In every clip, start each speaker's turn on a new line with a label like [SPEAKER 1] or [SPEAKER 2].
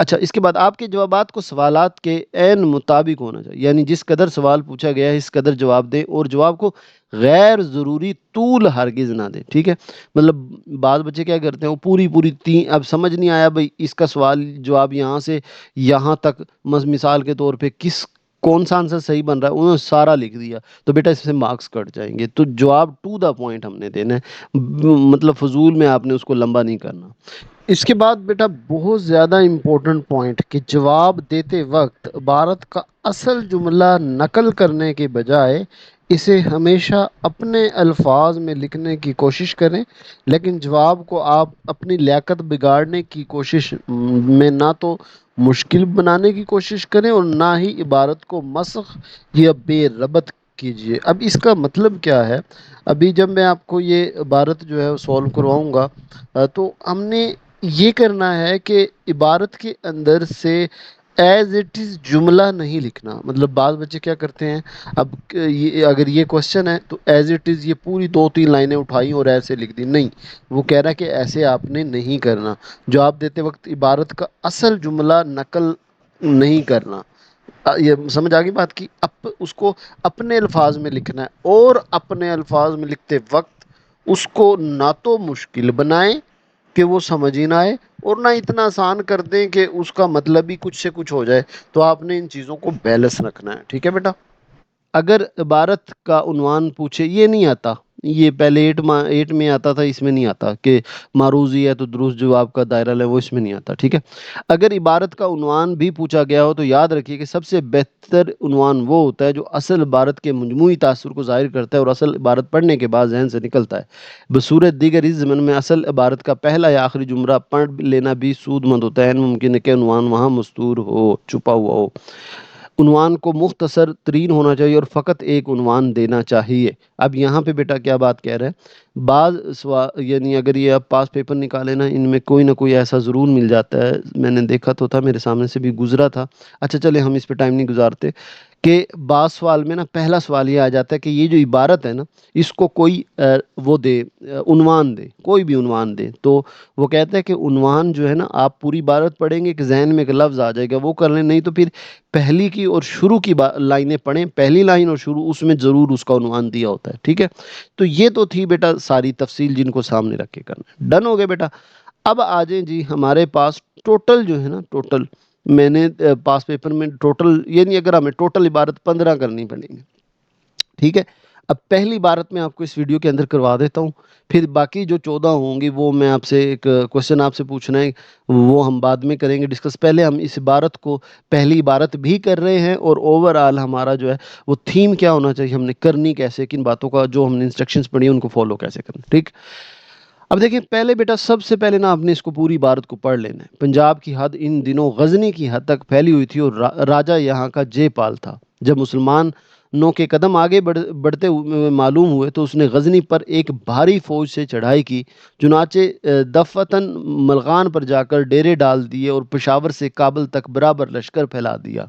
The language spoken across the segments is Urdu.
[SPEAKER 1] اچھا، اس کے بعد آپ کے جوابات کو سوالات کے عین مطابق ہونا چاہیے، یعنی جس قدر سوال پوچھا گیا ہے اس قدر جواب دیں، اور جواب کو غیر ضروری طول ہرگز نہ دیں، ٹھیک ہے؟ مطلب بعض بچے کیا کرتے ہیں، وہ پوری پوری تین، اب سمجھ نہیں آیا بھائی اس کا سوال جواب یہاں سے یہاں تک، مثال کے طور پہ کون سا آنسر صحیح بن رہا ہے، انہوں نے سارا لکھ دیا، تو بیٹا اس سے مارکس کٹ جائیں گے۔ تو جواب ٹو دا پوائنٹ ہم نے دینا ہے، مطلب فضول میں آپ نے اس کو لمبا نہیں کرنا۔ اس کے بعد بیٹا بہت زیادہ امپورٹنٹ پوائنٹ کہ جواب دیتے وقت عبارت کا اصل جملہ نقل کرنے کے بجائے اسے ہمیشہ اپنے الفاظ میں لکھنے کی کوشش کریں، لیکن جواب کو آپ اپنی لیاقت بگاڑنے کی کوشش میں نہ تو مشکل بنانے کی کوشش کریں اور نہ ہی عبارت کو مسخ یا بے ربط کیجیے۔ اب اس کا مطلب کیا ہے؟ ابھی جب میں آپ کو یہ عبارت جو ہے سولو کرواؤں گا، تو ہم نے یہ کرنا ہے کہ عبارت کے اندر سے ایز اٹ از جملہ نہیں لکھنا۔ مطلب بعض بچے کیا کرتے ہیں، اب اگر یہ کوشچن ہے تو ایز اٹ از یہ پوری 2-3 لائنیں اٹھائیں اور ایسے لکھ دی، نہیں، وہ کہہ رہا ہے کہ ایسے آپ نے نہیں کرنا۔ جواب دیتے وقت عبارت کا اصل جملہ نقل نہیں کرنا۔ یہ سمجھ آ گئی بات کی؟ اس کو اپنے الفاظ میں لکھنا ہے، اور اپنے الفاظ میں لکھتے وقت اس کو نہ تو مشکل بنائیں کہ وہ سمجھ ہی نہ آئے، اور نہ اتنا آسان کر دیں کہ اس کا مطلب ہی کچھ سے کچھ ہو جائے۔ تو آپ نے ان چیزوں کو بیلنس رکھنا ہے، ٹھیک ہے بیٹا؟ اگر عبارت کا عنوان پوچھے، یہ نہیں آتا، یہ پہلے 8 میں آتا تھا، اس میں نہیں آتا کہ معروضی ہے تو درست جواب کا دائرہ لے، وہ اس میں نہیں آتا، ٹھیک ہے؟ اگر عبارت کا عنوان بھی پوچھا گیا ہو تو یاد رکھیے کہ سب سے بہتر عنوان وہ ہوتا ہے جو اصل عبارت کے مجموعی تاثر کو ظاہر کرتا ہے اور اصل عبارت پڑھنے کے بعد ذہن سے نکلتا ہے۔ بصورت دیگر اس ضمن میں اصل عبارت کا پہلا یا آخری جملہ پڑھ لینا بھی سود مند ہوتا ہے، ممکن ہے کہ عنوان وہاں مستور ہو، چھپا ہوا ہو۔ عنوان کو مختصر ترین ہونا چاہیے اور فقط ایک عنوان دینا چاہیے۔ اب یہاں پہ بیٹا کیا بات کہہ رہے ہیں، یعنی اگر یہ آپ پاس پیپر نکالے نا، ان میں کوئی نہ کوئی ایسا ضرور مل جاتا ہے، میں نے دیکھا تو تھا، میرے سامنے سے بھی گزرا تھا۔ اچھا چلے ہم اس پہ ٹائم نہیں گزارتے، کہ بعض سوال میں نا پہلا سوال یہ آ جاتا ہے کہ یہ جو عبارت ہے نا، اس کو کوئی وہ دے، عنوان دے، کوئی بھی عنوان دے۔ تو وہ کہتا ہے کہ عنوان جو ہے نا، آپ پوری عبارت پڑھیں گے کہ ذہن میں ایک لفظ آ جائے گا، وہ کر لیں، نہیں تو پھر پہلی کی اور شروع کی لائنیں پڑھیں، پہلی لائن اور شروع، اس میں ضرور اس کا عنوان دیا ہوتا ہے، ٹھیک ہے؟ تو یہ تو تھی بیٹا ساری تفصیل جن کو سامنے رکھ کے کرنا ہے۔ ڈن ہو گئے بیٹا؟ اب آ جائیں جی ہمارے پاس ٹوٹل جو ہے نا، ٹوٹل میں نے پاس پیپر میں ٹوٹل، یعنی اگر ہمیں ٹوٹل عبارت 15 کرنی پڑیں گی، ٹھیک ہے؟ اب پہلی عبارت میں آپ کو اس ویڈیو کے اندر کروا دیتا ہوں، پھر باقی جو 14 ہوں گی وہ میں آپ سے ایک کوشچن آپ سے پوچھنا ہے، وہ ہم بعد میں کریں گے ڈسکس۔ پہلے ہم اس عبارت کو پہلی عبارت بھی کر رہے ہیں، اور اوورآل ہمارا جو ہے وہ تھیم کیا ہونا چاہیے، ہم نے کرنی کیسے، کن باتوں کا جو ہم نے انسٹرکشنز پڑھی ہیں ان کو فالو کیسے کرنا، ٹھیک؟ اب دیکھیں پہلے بیٹا، سب سے پہلے نا آپ نے اس کو پوری عبارت کو پڑھ لینا ہے۔ پنجاب کی حد ان دنوں غزنی کی حد تک پھیلی ہوئی تھی، اور راجہ یہاں کا جے پال تھا۔ جب مسلمانوں کے قدم آگے بڑھتے ہوئے معلوم ہوئے تو اس نے غزنی پر ایک بھاری فوج سے چڑھائی کی، چنانچہ دفعتاً ملغان پر جا کر ڈیرے ڈال دیے اور پشاور سے کابل تک برابر لشکر پھیلا دیا۔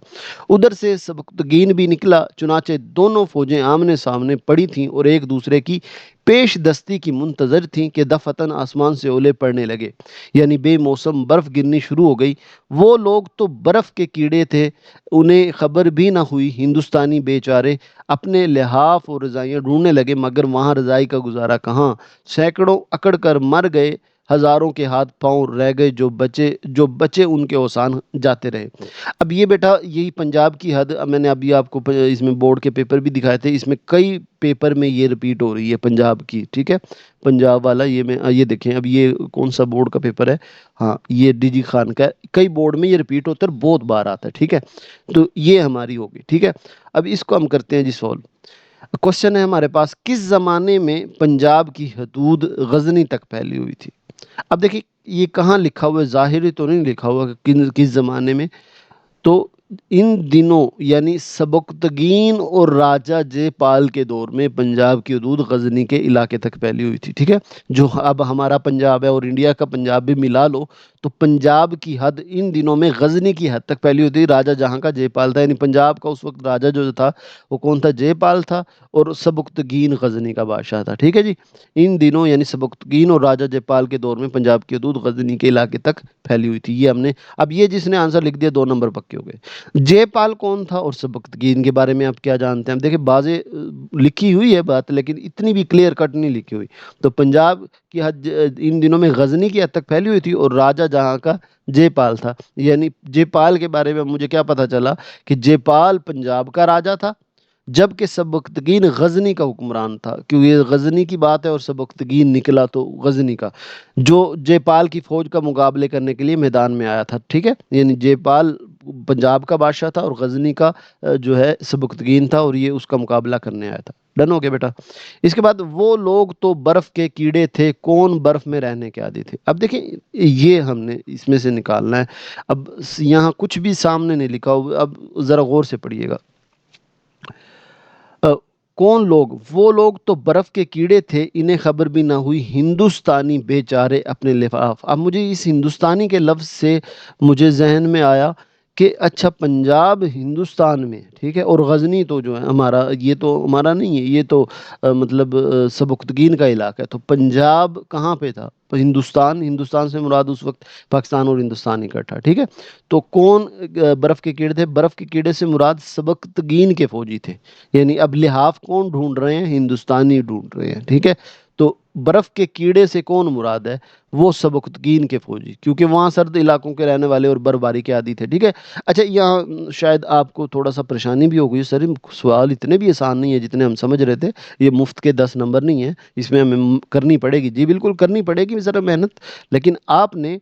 [SPEAKER 1] ادھر سے سبکتگین بھی نکلا، چنانچہ دونوں فوجیں آمنے سامنے پڑی تھیں اور ایک دوسرے کی پیش دستی کی منتظر تھیں کہ دفعتاً آسمان سے اولے پڑنے لگے، یعنی بے موسم برف گرنی شروع ہو گئی۔ وہ لوگ تو برف کے کیڑے تھے، انہیں خبر بھی نہ ہوئی۔ ہندوستانی بیچارے اپنے لحاف اور رضائیاں ڈھونڈنے لگے، مگر وہاں رضائی کا گزارا کہاں، سینکڑوں اکڑ کر مر گئے، ہزاروں کے ہاتھ پاؤں رہ گئے، جو بچے ان کے اوسان جاتے رہے۔ اب یہ بیٹا یہی پنجاب کی حد، میں نے ابھی آپ کو اس میں بورڈ کے پیپر بھی دکھائے تھے، اس میں کئی پیپر میں یہ ریپیٹ ہو رہی ہے پنجاب کی، ٹھیک ہے؟ پنجاب والا یہ دیکھیں، اب یہ کون سا بورڈ کا پیپر ہے؟ ہاں یہ ڈی جی خان کا ہے، کئی بورڈ میں یہ ریپیٹ ہوتا ہے، بہت بار آتا ہے، ٹھیک ہے؟ تو یہ ہماری ہوگی، ٹھیک ہے؟ اب اس کو ہم کرتے ہیں جی سولو۔ کوشچن ہے ہمارے پاس، کس زمانے میں پنجاب کی حدود غزنی تک پھیلی ہوئی تھی؟ اب دیکھیں یہ کہاں لکھا ہوا ہے، ظاہری تو نہیں لکھا ہوا کہ کس زمانے میں، تو ان دنوں یعنی سبکتگین اور راجہ جے پال کے دور میں پنجاب کی حدود غزنی کے علاقے تک پھیلی ہوئی تھی، ٹھیک ہے؟ جو اب ہمارا پنجاب ہے اور انڈیا کا پنجاب بھی ملا لو تو پنجاب کی حد ان دنوں میں غزنی کی حد تک پھیلی ہوئی تھی. راجہ جہاں کا جے پال تھا, یعنی پنجاب کا اس وقت راجہ جو تھا وہ کون تھا؟ جے پال تھا, اور سبکتگین غزنی کا بادشاہ تھا. ٹھیک ہے جی, ان دنوں یعنی سبکتگین اور راجہ جے پال کے دور میں پنجاب کی حدود غزنی کے علاقے تک پھیلی ہوئی تھی. یہ ہم نے, اب یہ جس نے آنسر لکھ دیا 2 نمبر پکے ہو گئے. جے پال کون تھا اور سبکتگین کے بارے میں آپ کیا جانتے ہیں؟ دیکھیں بازیں لکھی ہوئی ہے بات, لیکن اتنی بھی کلیئر کٹ نہیں لکھی ہوئی. تو پنجاب کی حد ان دنوں میں غزنی کی حد تک پھیلی ہوئی تھی, اور راجہ جہاں کا جے پال تھا. یعنی جے پال کے بارے میں مجھے کیا پتا چلا کہ جے پال پنجاب کا راجہ تھا, جبکہ سبکتگین غزنی کا حکمران تھا. کیونکہ یہ غزنی کی بات ہے اور سبکتگین نکلا تو غزنی کا, جو جے پال کی فوج کا مقابلے کرنے کے لیے میدان میں آیا تھا. ٹھیک ہے, یعنی جے پال پنجاب کا بادشاہ تھا اور غزنی کا جو ہے سبکتگین تھا, اور یہ اس کا مقابلہ کرنے آیا تھا. ڈن ہو گیا بیٹا. اس کے بعد وہ لوگ تو برف کے کیڑے تھے, کون برف میں رہنے کے عادی تھے؟ اب دیکھیں یہ ہم نے اس میں سے نکالنا ہے. اب یہاں کچھ بھی سامنے نہیں لکھا ہو, اب ذرا غور سے پڑھیے گا. کون لوگ؟ وہ لوگ تو برف کے کیڑے تھے, انہیں خبر بھی نہ ہوئی ہندوستانی بیچارے اپنے لفاف. اب مجھے اس ہندوستانی کے لفظ سے مجھے ذہن میں آیا کہ اچھا پنجاب ہندوستان میں, ٹھیک ہے, اور غزنی تو جو ہے ہمارا, یہ تو ہمارا نہیں ہے, یہ تو مطلب سبکتگین کا علاقہ ہے. تو پنجاب کہاں پہ تھا؟ ہندوستان. ہندوستان سے مراد اس وقت پاکستان اور ہندوستان اکٹھا. ٹھیک ہے, تو کون برف کے کیڑے تھے؟ برف کے کیڑے سے مراد سبکتگین کے فوجی تھے. یعنی اب لحاف کون ڈھونڈ رہے ہیں؟ ہندوستانی ڈھونڈ رہے ہیں. ٹھیک ہے, تو برف کے کیڑے سے کون مراد ہے؟ وہ سبکتگین کے فوجی, کیونکہ وہاں سرد علاقوں کے رہنے والے اور برفباری کے عادی تھے. ٹھیک ہے. اچھا یہاں شاید آپ کو تھوڑا سا پریشانی بھی ہو گئی, سر سوال اتنے بھی آسان نہیں ہے جتنے ہم سمجھ رہے تھے. یہ مفت کے 10 نمبر نہیں ہیں, اس میں ہمیں کرنی پڑے گی. جی بالکل کرنی پڑے گی ذرا محنت, لیکن آپ نے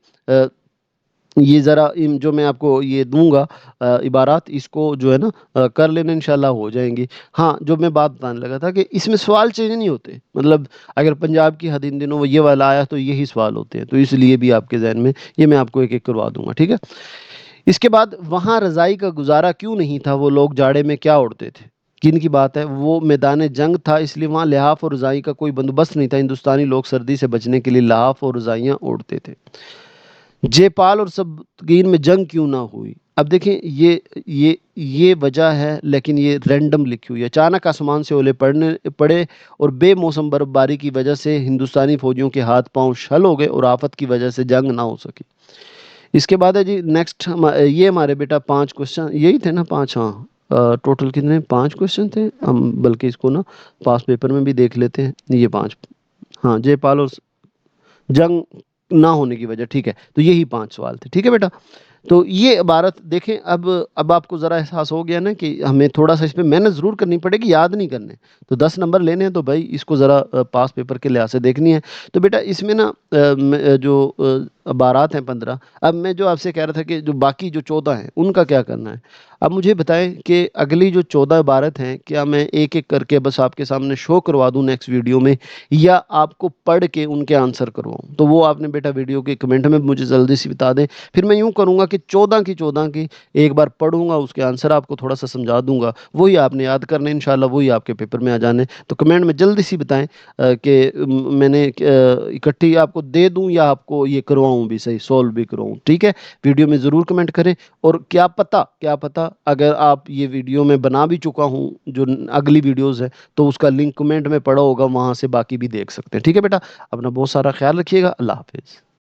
[SPEAKER 1] یہ ذرا جو میں آپ کو یہ دوں گا عبارات, اس کو جو ہے نا کر لینا, انشاءاللہ ہو جائیں گی. ہاں جو میں بات بتانے لگا تھا کہ اس میں سوال چینج نہیں ہوتے, مطلب اگر پنجاب کی حد ان دنوں یہ والا آیا تو یہی سوال ہوتے ہیں, تو اس لیے بھی آپ کے ذہن میں یہ میں آپ کو ایک ایک کروا دوں گا. ٹھیک ہے. اس کے بعد وہاں رضائی کا گزارا کیوں نہیں تھا؟ وہ لوگ جاڑے میں کیا اوڑھتے تھے؟ کن کی بات ہے؟ وہ میدان جنگ تھا, اس لیے وہاں لحاف اور رضائی کا کوئی بندوبست نہیں تھا. ہندوستانی لوگ سردی سے بچنے کے لیے لحاف اور رضائیاں اوڑھتے تھے. جے پال اور سبکتگین میں جنگ کیوں نہ ہوئی؟ اب دیکھیں یہ وجہ ہے, لیکن یہ رینڈم لکھی ہوئی ہے. اچانک آسمان سے اولے پڑے اور بے موسم برف باری کی وجہ سے ہندوستانی فوجیوں کے ہاتھ پاؤں شل ہو گئے, اور آفت کی وجہ سے جنگ نہ ہو سکی. اس کے بعد ہے جی نیکسٹ, یہ ہمارے بیٹا 5 کوشچن یہی تھے نا, 5, ہاں ٹوٹل کتنے 5 کوشچن تھے. ہم بلکہ اس کو نا پاس پیپر میں بھی دیکھ لیتے ہیں. یہ 5, ہاں جے پال اور جنگ نہ ہونے کی وجہ, ٹھیک ہے, تو یہی 5 سوال تھے. ٹھیک ہے بیٹا. تو یہ عبارت دیکھیں, اب آپ کو ذرا احساس ہو گیا نا کہ ہمیں تھوڑا سا اس پہ محنت ضرور کرنی پڑے گی, یاد نہیں کرنے. تو 10 نمبر لینے ہیں تو بھائی اس کو ذرا پاس پیپر کے لحاظ سے دیکھنی ہے. تو بیٹا اس میں نا جو عبارات ہیں 15, اب میں جو آپ سے کہہ رہا تھا کہ جو باقی جو 14 ہیں ان کا کیا کرنا ہے. اب مجھے بتائیں کہ اگلی جو 14 عبارت ہیں کیا میں ایک ایک کر کے بس آپ کے سامنے شو کروا دوں نیکسٹ ویڈیو میں, یا آپ کو پڑھ کے ان کے آنسر کرواؤں؟ تو وہ آپ نے بیٹا ویڈیو کے کمنٹ میں مجھے جلدی سے بتا دیں. پھر میں یوں کروں گا کہ 14 کی ایک بار پڑھوں گا, اس کے آنسر آپ کو تھوڑا سا سمجھا دوں گا, وہی آپ نے یاد کرنے انشاءاللہ, وہی آپ کے پیپر میں آ جانے. تو کمنٹ میں جلدی سی بتائیں کہ میں نے اکٹھی آپ کو دے دوں یا آپ کو یہ کرواؤں بھی, صحیح سولو بھی کرواؤں. ٹھیک ہے, ویڈیو میں ضرور کمنٹ کریں. اور کیا پتہ اگر آپ یہ ویڈیو میں بنا بھی چکا ہوں جو اگلی ویڈیوز ہے, تو اس کا لنک کمنٹ میں پڑا ہوگا, وہاں سے باقی بھی دیکھ سکتے ہیں. ٹھیک ہے بیٹا, اپنا بہت سارا خیال رکھیے گا. اللہ حافظ.